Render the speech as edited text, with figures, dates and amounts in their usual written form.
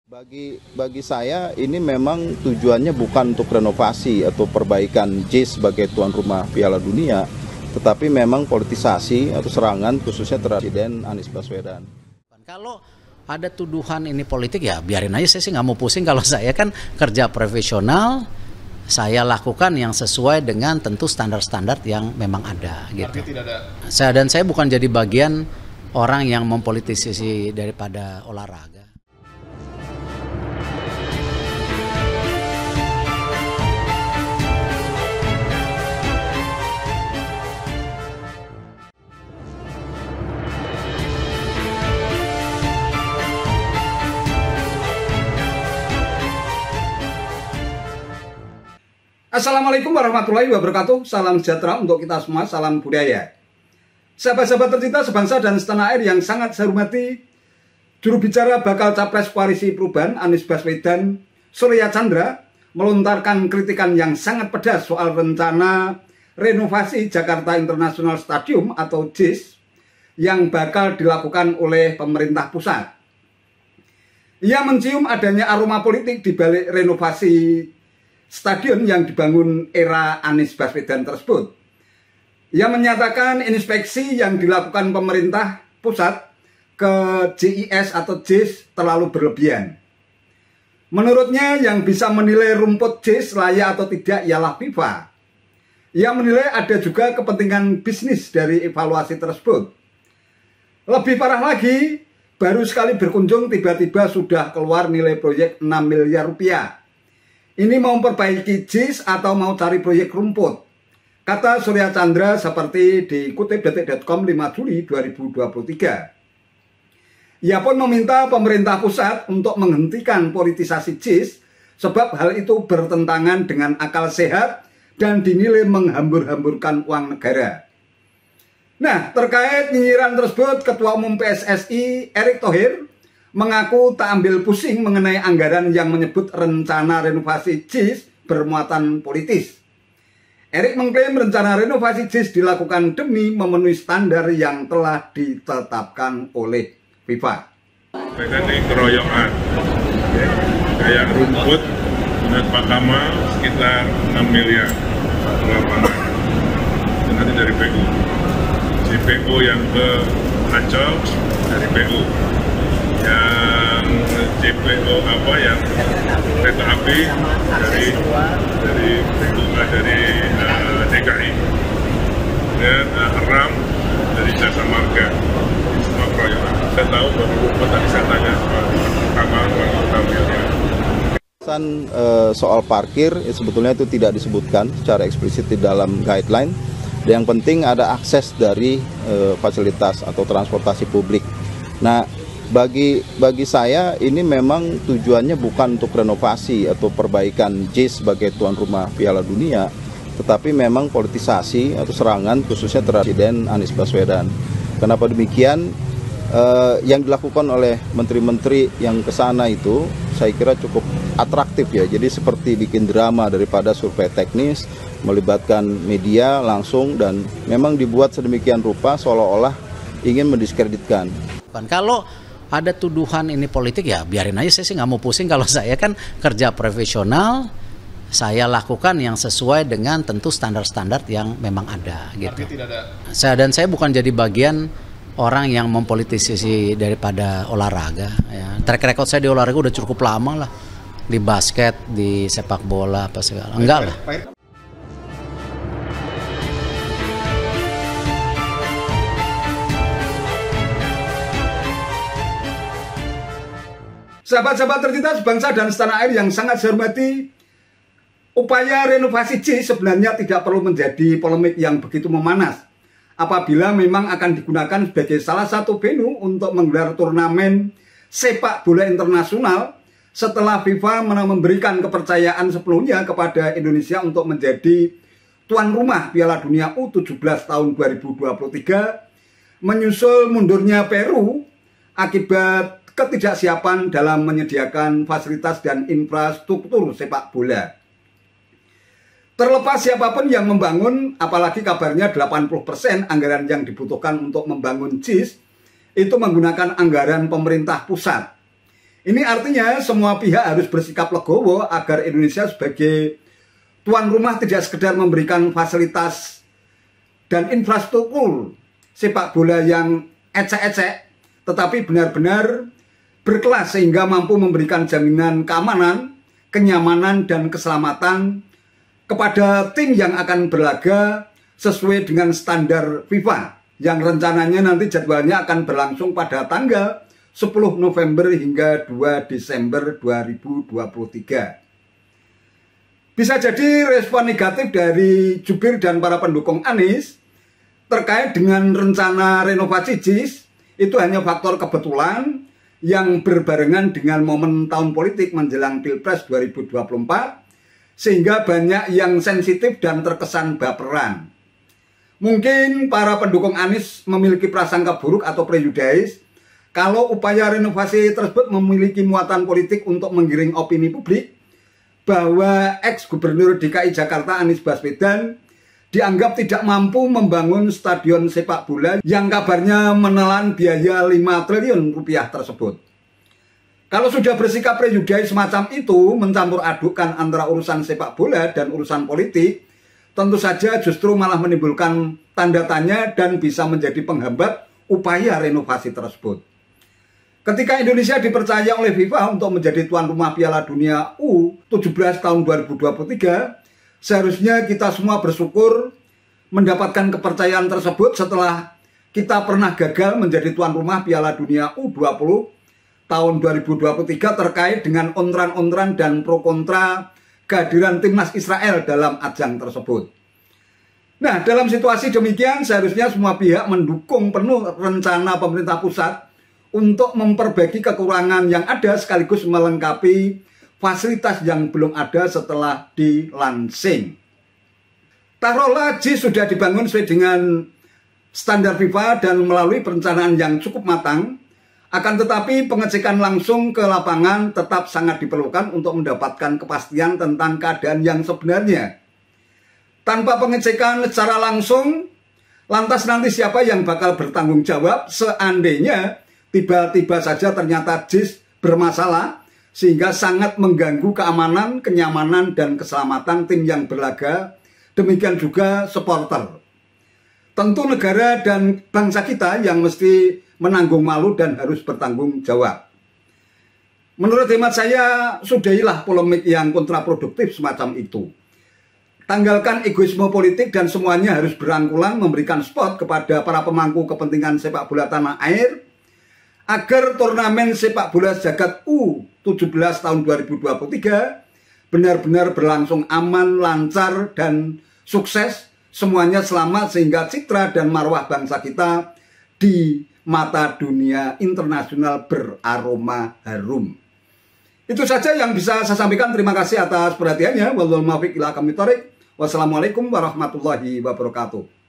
Bagi saya ini memang tujuannya bukan untuk renovasi atau perbaikan JIS sebagai tuan rumah Piala Dunia, tetapi memang politisasi atau serangan khususnya terhadap Presiden Anies Baswedan. Kalau ada tuduhan ini politik ya biarin aja, saya sih nggak mau pusing. Kalau saya kan kerja profesional, saya lakukan yang sesuai dengan tentu standar-standar yang memang ada gitu. Tidak ada. Saya bukan jadi bagian orang yang mempolitisasi daripada olahraga. Assalamualaikum warahmatullahi wabarakatuh. Salam sejahtera untuk kita semua, salam budaya. Sahabat-sahabat tercinta sebangsa dan setanah air yang sangat saya hormati, juru bicara bakal capres Koalisi Perubahan Anies Baswedan, Surya Chandra, melontarkan kritikan yang sangat pedas soal rencana renovasi Jakarta International Stadium atau JIS yang bakal dilakukan oleh pemerintah pusat. Ia mencium adanya aroma politik di balik renovasi stadion yang dibangun era Anies Baswedan tersebut. Ia menyatakan inspeksi yang dilakukan pemerintah pusat ke JIS atau JIS terlalu berlebihan. Menurutnya yang bisa menilai rumput JIS layak atau tidak ialah FIFA. Ia menilai ada juga kepentingan bisnis dari evaluasi tersebut. Lebih parah lagi, baru sekali berkunjung tiba-tiba sudah keluar nilai proyek 6 miliar rupiah. Ini mau memperbaiki JIS atau mau cari proyek rumput? Kata Surya Chandra seperti dikutip detik.com 5 Juli 2023. Ia pun meminta pemerintah pusat untuk menghentikan politisasi JIS sebab hal itu bertentangan dengan akal sehat dan dinilai menghambur-hamburkan uang negara. Nah, terkait nyinyiran tersebut, Ketua Umum PSSI Erick Thohir mengaku tak ambil pusing mengenai anggaran yang menyebut rencana renovasi JIS bermuatan politis. Erick mengklaim rencana renovasi JIS dilakukan demi memenuhi standar yang telah ditetapkan oleh FIFA. Mereka ini keroyokan, kayak rumput menurut Pak Kamal sekitar 6 miliar lapangan. Dan nanti dari PU, JPO yang ke Ancol dari PU. Yang JPO apa yang kereta api dari DKI dan RAM dari Jasa Marga. Semua proyek. Saya tahu bahwa rumput tadi saya tanya Kamal Soal parkir sebetulnya itu tidak disebutkan secara eksplisit di dalam guideline. Yang penting ada akses dari fasilitas atau transportasi publik. Nah, bagi saya ini memang tujuannya bukan untuk renovasi atau perbaikan JIS sebagai tuan rumah Piala Dunia, tetapi memang politisasi atau serangan khususnya terhadap Presiden Anies Baswedan. Kenapa demikian? Yang dilakukan oleh menteri-menteri yang ke sana itu saya kira cukup atraktif ya. Jadi seperti bikin drama daripada survei teknis, melibatkan media langsung dan memang dibuat sedemikian rupa seolah-olah ingin mendiskreditkan. Kalau ada tuduhan ini politik ya biarin aja, saya sih nggak mau pusing. Kalau saya kan kerja profesional, saya lakukan yang sesuai dengan tentu standar-standar yang memang ada gitu. Tidak ada. Saya bukan jadi bagian orang yang mempolitisasi daripada olahraga ya. Track record saya di olahraga udah cukup lama lah, di basket, di sepak bola apa segala. Enggak lah. Sahabat-sahabat tercinta sebangsa dan setanah air yang sangat saya hormati, upaya renovasi JIS sebenarnya tidak perlu menjadi polemik yang begitu memanas apabila memang akan digunakan sebagai salah satu venue untuk menggelar turnamen sepak bola internasional setelah FIFA memberikan kepercayaan sepenuhnya kepada Indonesia untuk menjadi tuan rumah Piala Dunia U17 tahun 2023 menyusul mundurnya Peru akibat ketidaksiapan dalam menyediakan fasilitas dan infrastruktur sepak bola. Terlepas siapapun yang membangun, apalagi kabarnya 80% anggaran yang dibutuhkan untuk membangun JIS itu menggunakan anggaran pemerintah pusat. Ini artinya semua pihak harus bersikap legowo agar Indonesia sebagai tuan rumah tidak sekedar memberikan fasilitas dan infrastruktur sepak bola yang ecek-ecek, tetapi benar-benar berkelas sehingga mampu memberikan jaminan keamanan, kenyamanan, dan keselamatan kepada tim yang akan berlaga sesuai dengan standar FIFA yang rencananya nanti jadwalnya akan berlangsung pada tanggal 10 November hingga 2 Desember 2023. Bisa jadi respon negatif dari jubir dan para pendukung Anies terkait dengan rencana renovasi JIS itu hanya faktor kebetulan yang berbarengan dengan momen tahun politik menjelang Pilpres 2024 sehingga banyak yang sensitif dan terkesan baperan. Mungkin para pendukung Anies memiliki prasangka buruk atau prejudis kalau upaya renovasi tersebut memiliki muatan politik untuk menggiring opini publik bahwa ex-gubernur DKI Jakarta Anies Baswedan dianggap tidak mampu membangun stadion sepak bola yang kabarnya menelan biaya 5 triliun rupiah tersebut. Kalau sudah bersikap prejudis semacam itu, mencampur adukkan antara urusan sepak bola dan urusan politik, tentu saja justru malah menimbulkan tanda tanya dan bisa menjadi penghambat upaya renovasi tersebut. Ketika Indonesia dipercaya oleh FIFA untuk menjadi tuan rumah Piala Dunia U17 tahun 2023, seharusnya kita semua bersyukur mendapatkan kepercayaan tersebut setelah kita pernah gagal menjadi tuan rumah Piala Dunia U20 tahun 2023 terkait dengan ontran-ontran dan pro kontra kehadiran timnas Israel dalam ajang tersebut. Nah, dalam situasi demikian seharusnya semua pihak mendukung penuh rencana pemerintah pusat untuk memperbaiki kekurangan yang ada sekaligus melengkapi fasilitas yang belum ada setelah dilansing. Taruhlah JIS sudah dibangun sesuai dengan standar FIFA dan melalui perencanaan yang cukup matang, akan tetapi pengecekan langsung ke lapangan tetap sangat diperlukan untuk mendapatkan kepastian tentang keadaan yang sebenarnya. Tanpa pengecekan secara langsung, lantas nanti siapa yang bakal bertanggung jawab seandainya tiba-tiba saja ternyata JIS bermasalah sehingga sangat mengganggu keamanan, kenyamanan, dan keselamatan tim yang berlaga, demikian juga supporter. Tentu negara dan bangsa kita yang mesti menanggung malu dan harus bertanggung jawab. Menurut hemat saya, sudahilah polemik yang kontraproduktif semacam itu. Tanggalkan egoisme politik dan semuanya harus berangkulan memberikan spot kepada para pemangku kepentingan sepak bola tanah air agar turnamen sepak bola jagat U17 tahun 2023 benar-benar berlangsung aman, lancar, dan sukses semuanya selamat sehingga citra dan marwah bangsa kita di mata dunia internasional beraroma harum. Itu saja yang bisa saya sampaikan. Terima kasih atas perhatiannya. Wallahul muwaffiq ila aqwamit thoriq. Wassalamualaikum warahmatullahi wabarakatuh.